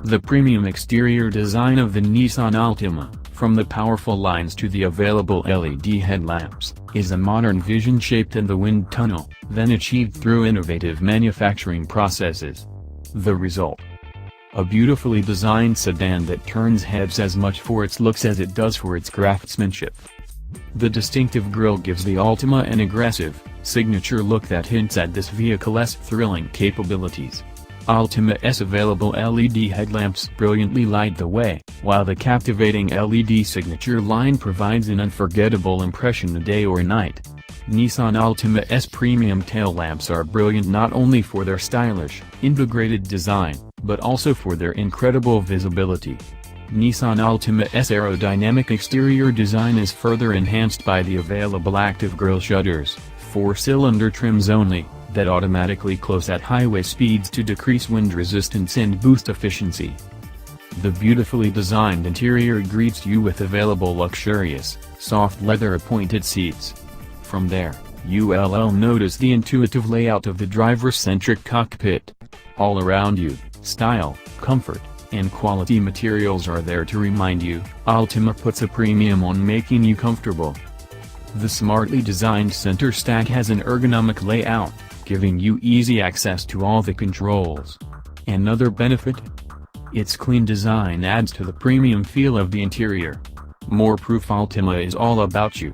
The premium exterior design of the Nissan Altima, from the powerful lines to the available LED headlamps, is a modern vision shaped in the wind tunnel, then achieved through innovative manufacturing processes. The result: a beautifully designed sedan that turns heads as much for its looks as it does for its craftsmanship. The distinctive grille gives the Altima an aggressive, signature look that hints at this vehicle's thrilling capabilities. Altima's available LED headlamps brilliantly light the way, while the captivating LED signature line provides an unforgettable impression day or night. Nissan Altima's premium tail lamps are brilliant not only for their stylish, integrated design, but also for their incredible visibility. Nissan Altima's aerodynamic exterior design is further enhanced by the available Active Grille Shutters, 4-cylinder trims only, that automatically close at highway speeds to decrease wind resistance and boost efficiency. The beautifully designed interior greets you with available luxurious, soft leather-appointed seats. From there, you'll notice the intuitive layout of the driver-centric cockpit. All around you, style, comfort, and quality materials are there to remind you, Altima puts a premium on making you comfortable. The smartly designed center stack has an ergonomic layout, giving you easy access to all the controls. Another benefit? Its clean design adds to the premium feel of the interior. More proof Altima is all about you.